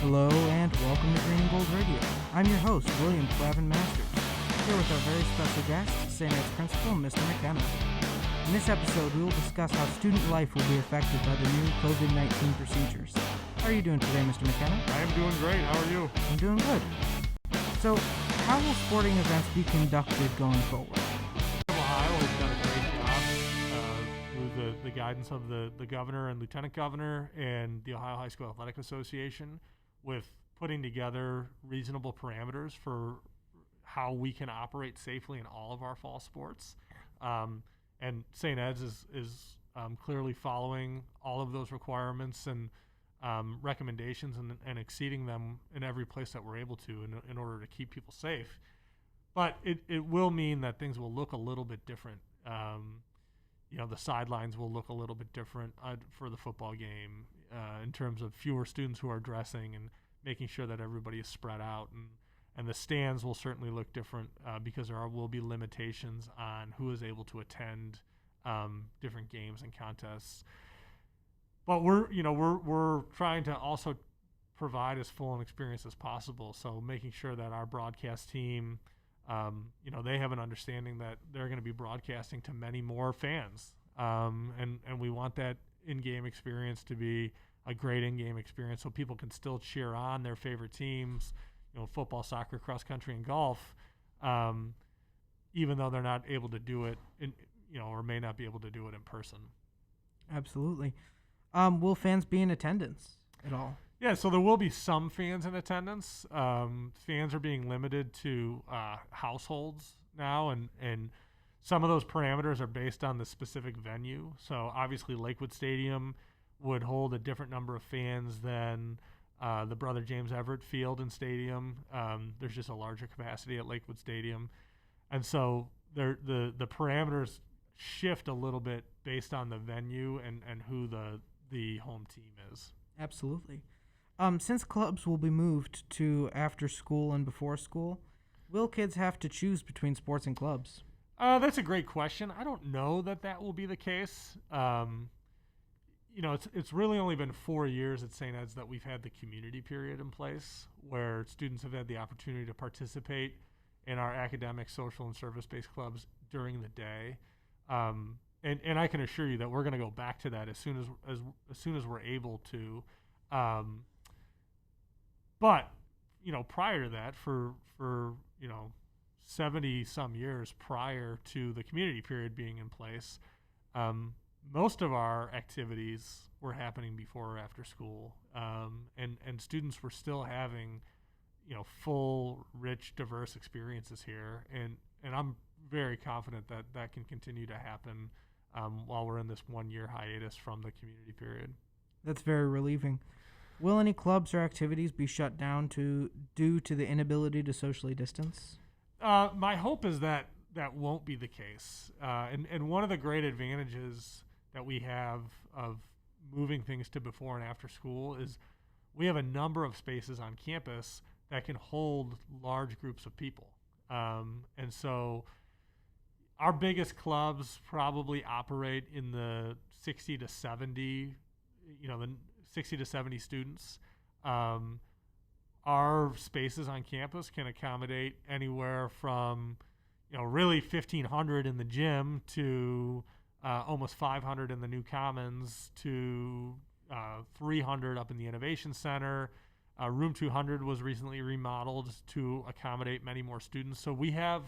Hello and welcome to Green and Gold Radio. I'm your host, William Clavin Masters, here with our very special guest, St. Ed's Principal, Mr. McKenna. In this episode, we will discuss how student life will be affected by the new COVID-19 procedures. How are you doing today, Mr. McKenna? I am doing great. How are you? I'm doing good. So, how will sporting events be conducted going forward? Ohio has done a great job through the guidance of the governor and lieutenant governor and the Ohio High School Athletic Association with putting together reasonable parameters for how we can operate safely in all of our fall sports. And St. Ed's is clearly following all of those requirements and recommendations and exceeding them in every place that we're able to in order to keep people safe. But it will mean that things will look a little bit different. The sidelines will look a little bit different for the football game in terms of fewer students who are dressing and making sure that everybody is spread out. And the stands will certainly look different because there will be limitations on who is able to attend different games and contests. But we're trying to also provide as full an experience as possible. So making sure that our broadcast team, they have an understanding that they're going to be broadcasting to many more fans. And we want that in-game experience to be a great in-game experience so people can still cheer on their favorite teams, football, soccer, cross country, and golf, even though they're not able to do it or may not be able to do it in person. Absolutely. Will fans be in attendance at all? Yeah, so there will be some fans in attendance. Fans are being limited to households now, and some of those parameters are based on the specific venue. So obviously Lakewood Stadium would hold a different number of fans than the Brother James Everett Field and Stadium. There's just a larger capacity at Lakewood Stadium. And so the parameters shift a little bit based on the venue and who the home team is. Absolutely. Since clubs will be moved to after school and before school, will kids have to choose between sports and clubs? That's a great question. I don't know that will be the case. It's really only been 4 years at St. Ed's that we've had the community period in place where students have had the opportunity to participate in our academic, social, and service-based clubs during the day. And I can assure you that we're going to go back to that as soon as we're able to. But prior to that, for 70 some years prior to the community period being in place, most of our activities were happening before or after school, and students were still having full, rich, diverse experiences here, and I'm very confident that can continue to happen while we're in this 1 year hiatus from the community period. That's very relieving. Will any clubs or activities be shut down due to the inability to socially distance? My hope is that won't be the case. And one of the great advantages that we have of moving things to before and after school is we have a number of spaces on campus that can hold large groups of people. And so our biggest clubs probably operate in the 60 to 70, the 60 to 70 students. Our spaces on campus can accommodate anywhere from, really 1,500 in the gym to almost 500 in the new commons to 300 up in the Innovation Center. Room 200 was recently remodeled to accommodate many more students. So we have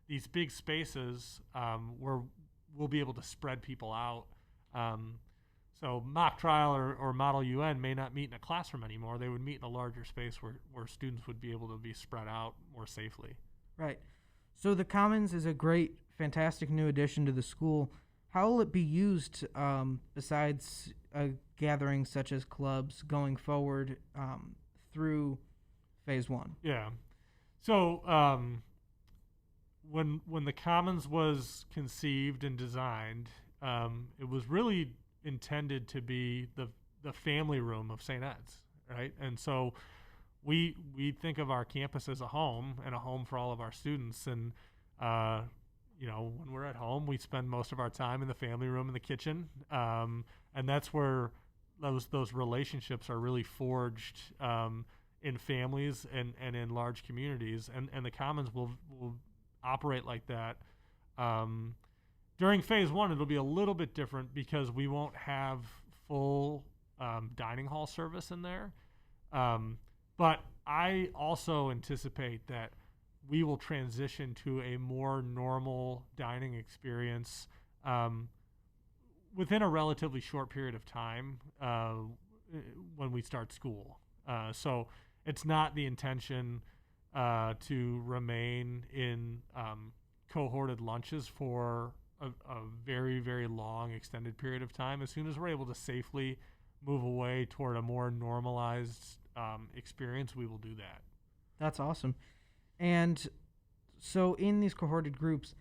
these big spaces where we'll be able to spread people out. So mock trial or Model UN may not meet in a classroom anymore. They would meet in a larger space where students would be able to be spread out more safely. Right. So the Commons is a great, fantastic new addition to the school. How will it be used besides gatherings such as clubs going forward through Phase 1? Yeah. So when the Commons was conceived and designed, it was really intended to be the family room of St. Ed's, right? And so we think of our campus as a home and a home for all of our students. And when we're at home, we spend most of our time in the family room in the kitchen, and that's where those relationships are really forged in families and in large communities, and the Commons will operate like that. During phase one, it'll be a little bit different because we won't have full dining hall service in there. But I also anticipate that we will transition to a more normal dining experience within a relatively short period of time when we start school. So it's not the intention to remain in cohorted lunches for a very, very long extended period of time. As soon as we're able to safely move away toward a more normalized experience, we will do that. That's awesome. And so in these cohorted groups,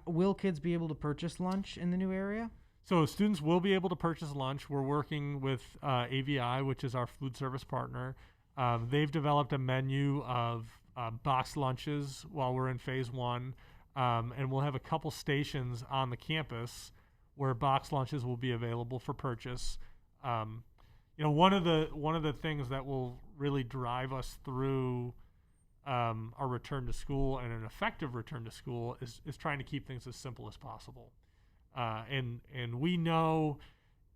will kids be able to purchase lunch in the new area? So students will be able to purchase lunch. We're working with AVI, which is our food service partner. They've developed a menu of boxed lunches while we're in phase one. And we'll have a couple stations on the campus where boxed lunches will be available for purchase. One of the things that will really drive us through our return to school and an effective return to school is trying to keep things as simple as possible. And we know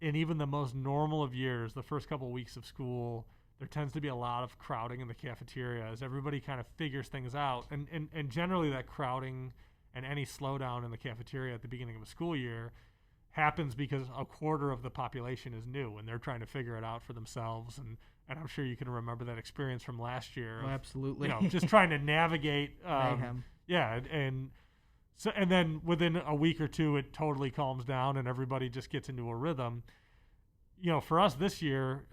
in even the most normal of years, the first couple of weeks of school, there tends to be a lot of crowding in the cafeteria as everybody kind of figures things out. And generally that crowding and any slowdown in the cafeteria at the beginning of a school year happens because a quarter of the population is new and they're trying to figure it out for themselves. And I'm sure you can remember that experience from last year. Oh, absolutely. Just trying to navigate. Mayhem. Yeah. And then within a week or two, it totally calms down and everybody just gets into a rhythm. For us this year,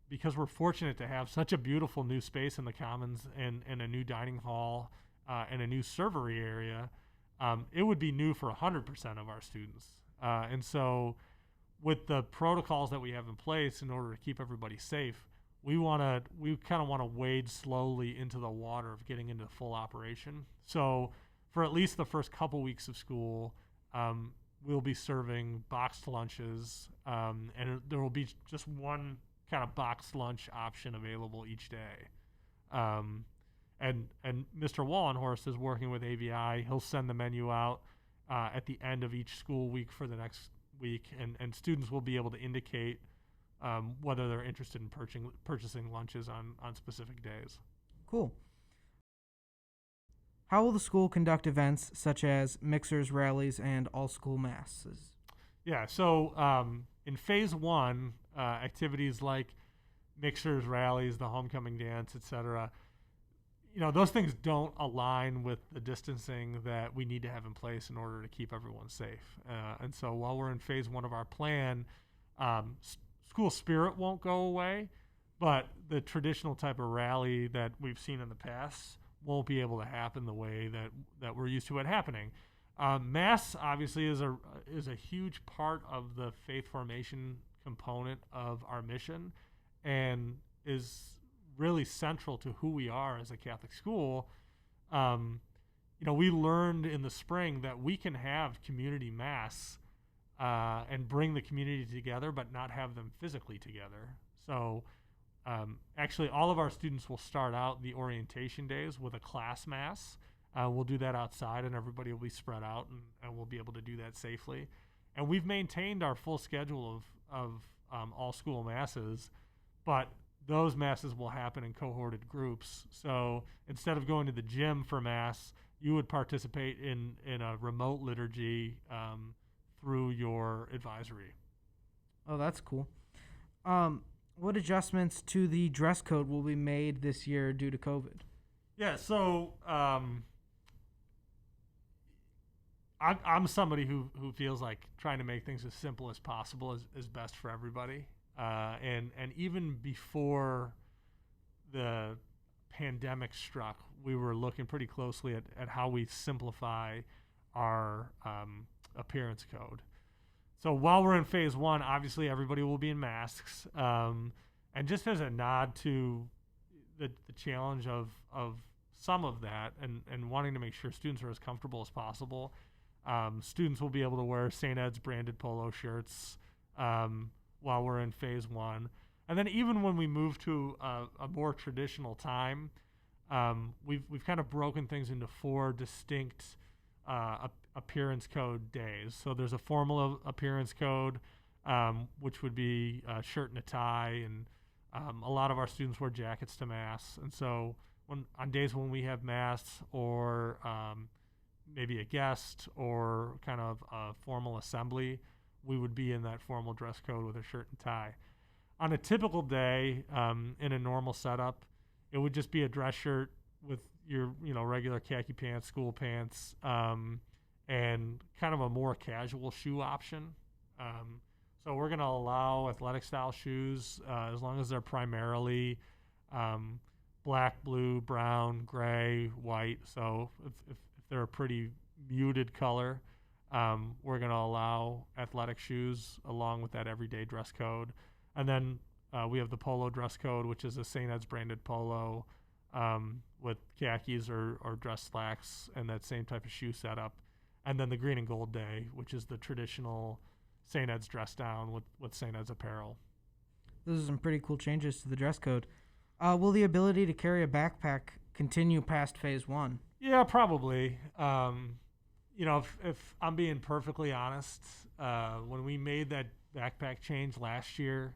because we're fortunate to have such a beautiful new space in the Commons and a new dining hall and a new servery area, it would be new for 100% of our students. And so with the protocols that we have in place in order to keep everybody safe, we kind of want to wade slowly into the water of getting into full operation. So for at least the first couple weeks of school, we'll be serving boxed lunches, and there will be just one kind of boxed lunch option available each day. And Mr. Wallenhorst is working with AVI. He'll send the menu out at the end of each school week for the next week, and students will be able to indicate whether they're interested in purchasing lunches on specific days. Cool. How will the school conduct events such as mixers, rallies, and all-school masses? Yeah, so in phase one, activities like mixers, rallies, the homecoming dance, etc., those things don't align with the distancing that we need to have in place in order to keep everyone safe. And so while we're in phase one of our plan, school spirit won't go away, but the traditional type of rally that we've seen in the past won't be able to happen the way that we're used to it happening. Mass obviously is a huge part of the faith formation component of our mission and is really central to who we are as a Catholic school. We learned in the spring that we can have community mass and bring the community together, but not have them physically together. So actually, all of our students will start out the orientation days with a class mass. We'll do that outside, and everybody will be spread out, and we'll be able to do that safely. And we've maintained our full schedule of all school masses, but those masses will happen in cohorted groups. So instead of going to the gym for mass, you would participate in a remote liturgy through your advisory. Oh, that's cool. What adjustments to the dress code will be made this year due to COVID? Yeah, so I'm somebody who feels like trying to make things as simple as possible is best for everybody. And even before the pandemic struck, we were looking pretty closely at how we simplify our appearance code. So while we're in phase one, obviously everybody will be in masks. And just as a nod to the challenge of some of that and wanting to make sure students are as comfortable as possible, students will be able to wear St. Ed's branded polo shirts while we're in phase one. And then even when we move to a more traditional time, we've kind of broken things into 4 distinct appearance code days. So there's a formal appearance code, which would be a shirt and a tie, and a lot of our students wear jackets to mass. And so on days when we have mass or maybe a guest or kind of a formal assembly, we would be in that formal dress code with a shirt and tie. On a typical day, in a normal setup, it would just be a dress shirt with your regular khaki pants, school pants, and kind of a more casual shoe option. So we're going to allow athletic style shoes as long as they're primarily black, blue, brown, gray, white. So if they're a pretty muted color, we're going to allow athletic shoes along with that everyday dress code. And then we have the polo dress code, which is a St. Ed's branded polo with khakis or dress slacks and that same type of shoe setup. And then the green and gold day, which is the traditional St. Ed's dress down with St. Ed's apparel. Those are some pretty cool changes to the dress code. Will the ability to carry a backpack continue past phase 1? Yeah, probably. If I'm being perfectly honest, when we made that backpack change last year,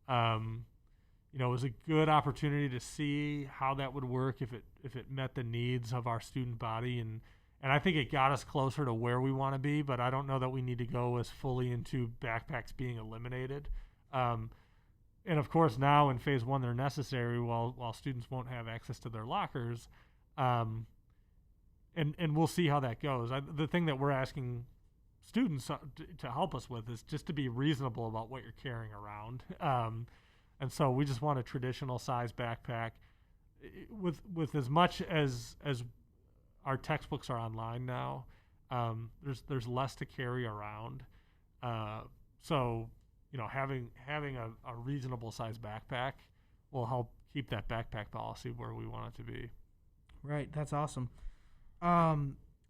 it was a good opportunity to see how that would work if it met the needs of our student body, and I think it got us closer to where we want to be, but I don't know that we need to go as fully into backpacks being eliminated. And of course now in phase 1 they're necessary while students won't have access to their lockers. And we'll see how that goes. The thing that we're asking students to help us with is just to be reasonable about what you're carrying around. And so we just want a traditional size backpack with as much as our textbooks are online now. There's less to carry around. So having a reasonable size backpack will help keep that backpack policy where we want it to be. Right, that's awesome.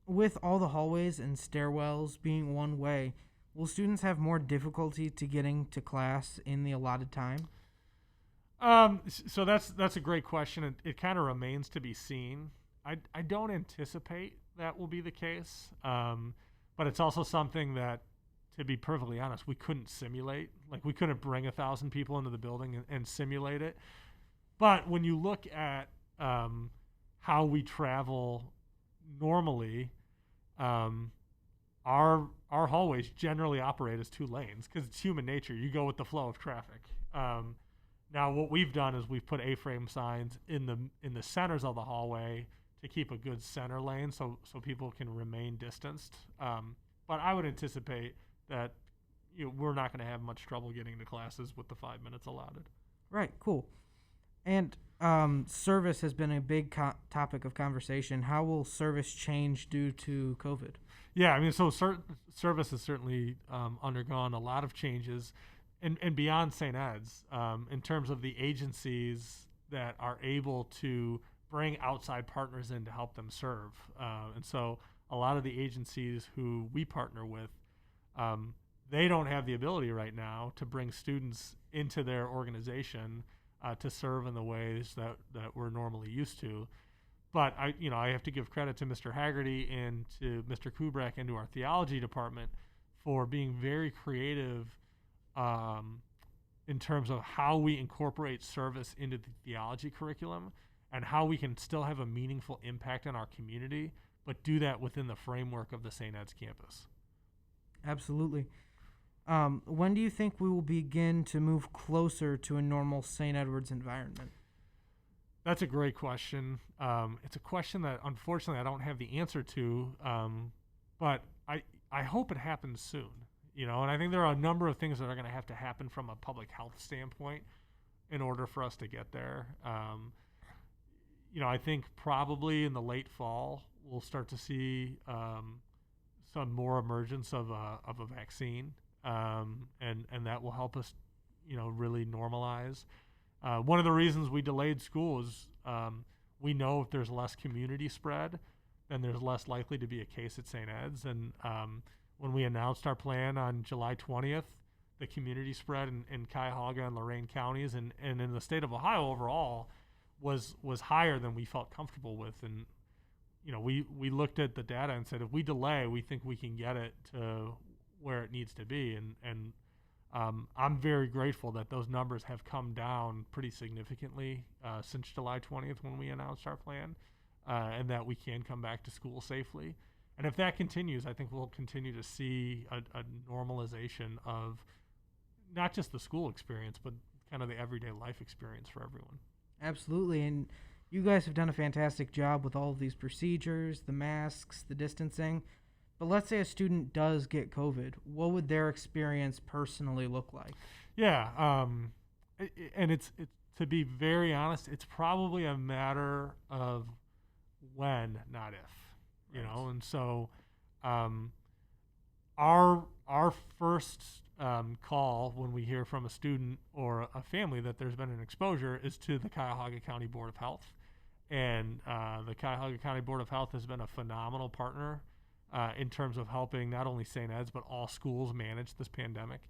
With all the hallways and stairwells being one way, will students have more difficulty to getting to class in the allotted time? So that's a great question. It kind of remains to be seen. I don't anticipate that will be the case, but it's also something that, to be perfectly honest, we couldn't simulate. Like, we couldn't bring 1,000 people into the building and simulate it. But when you look at how we travel normally, our hallways generally operate as 2 lanes because it's human nature. You go with the flow of traffic. Now what we've done is we've put A-frame signs in the centers of the hallway to keep a good center lane so people can remain distanced. But I would anticipate that we're not going to have much trouble getting to classes with the 5 minutes allotted. Right, cool. And service has been a big topic of conversation. How will service change due to COVID? Yeah, I mean, so service has certainly undergone a lot of changes, and beyond St. Ed's, in terms of the agencies that are able to bring outside partners in to help them serve. And so a lot of the agencies who we partner with, they don't have the ability right now to bring students into their organization to serve in the ways that we're normally used to. But I have to give credit to Mr. Haggerty and to Mr. Kubrak and to our theology department for being very creative in terms of how we incorporate service into the theology curriculum and how we can still have a meaningful impact on our community, but do that within the framework of the St. Ed's campus. Absolutely. When do you think we will begin to move closer to a normal St. Edward's environment? That's a great question. It's a question that, unfortunately, I don't have the answer to, but I hope it happens soon. And I think there are a number of things that are going to have to happen from a public health standpoint in order for us to get there. I think probably in the late fall we'll start to see some more emergence of a vaccine, and that will help us, really normalize. One of the reasons we delayed school is we know if there's less community spread, then there's less likely to be a case at St. Ed's. And when we announced our plan on July 20th, the community spread in Cuyahoga and Lorain counties and in the state of Ohio overall was higher than we felt comfortable with. And we looked at the data and said, if we delay, we think we can get it to where it needs to be. And I'm very grateful that those numbers have come down pretty significantly since July 20th when we announced our plan, and that we can come back to school safely. And if that continues, I think we'll continue to see a normalization of not just the school experience, but kind of the everyday life experience for everyone. Absolutely. And you guys have done a fantastic job with all of these procedures, the masks, the distancing. But let's say a student does get COVID. What would their experience personally look like? Yeah. And it's to be very honest, it's probably a matter of when, not if, and so our first call when we hear from a student or a family that there's been an exposure is to the Cuyahoga County Board of Health. And the Cuyahoga County Board of Health has been a phenomenal partner in terms of helping not only St. Ed's, but all schools manage this pandemic.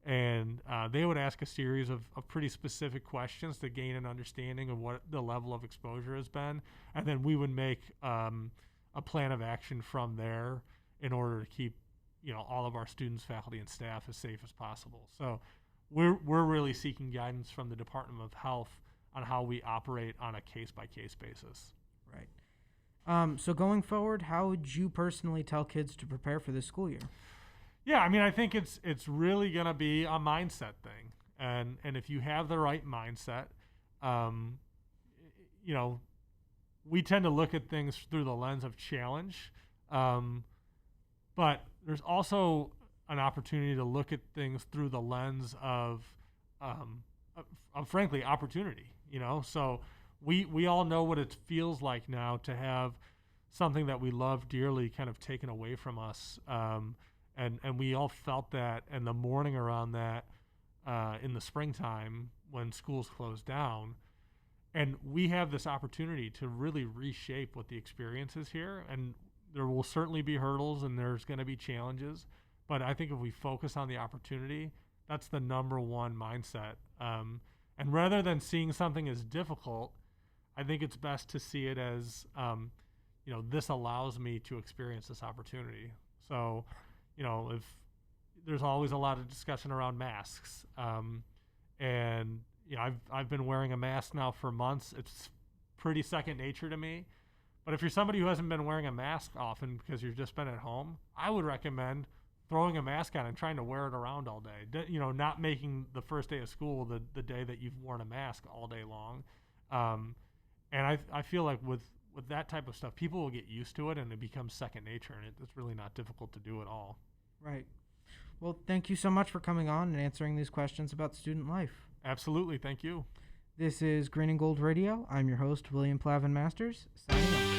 And they would ask a series of pretty specific questions to gain an understanding of what the level of exposure has been. And then we would make a plan of action from there in order to keep all of our students, faculty, and staff as safe as possible. So we're really seeking guidance from the Department of Health on how we operate on a case-by-case basis. Right. So going forward, how would you personally tell kids to prepare for this school year? Yeah, I mean, I think it's really going to be a mindset thing. And if you have the right mindset, we tend to look at things through the lens of challenge. But there's also an opportunity to look at things through the lens of frankly, opportunity, So we all know what it feels like now to have something that we love dearly kind of taken away from us. And we all felt that in the morning around that in the springtime when schools closed down. And we have this opportunity to really reshape what the experience is here. And there will certainly be hurdles and there's going to be challenges. But I think if we focus on the opportunity, that's the number one mindset. And rather than seeing something as difficult, I think it's best to see it as, this allows me to experience this opportunity. So, if there's always a lot of discussion around masks, and I've been wearing a mask now for months. It's pretty second nature to me. But if you're somebody who hasn't been wearing a mask often because you've just been at home, I would recommend throwing a mask on and trying to wear it around all day. Not making the first day of school the day that you've worn a mask all day long. And I feel like with that type of stuff, people will get used to it and it becomes second nature, and it's really not difficult to do at all. Right. Well, thank you so much for coming on and answering these questions about student life. Absolutely. Thank you. This is Green and Gold Radio. I'm your host, William Plavin Masters, signing off.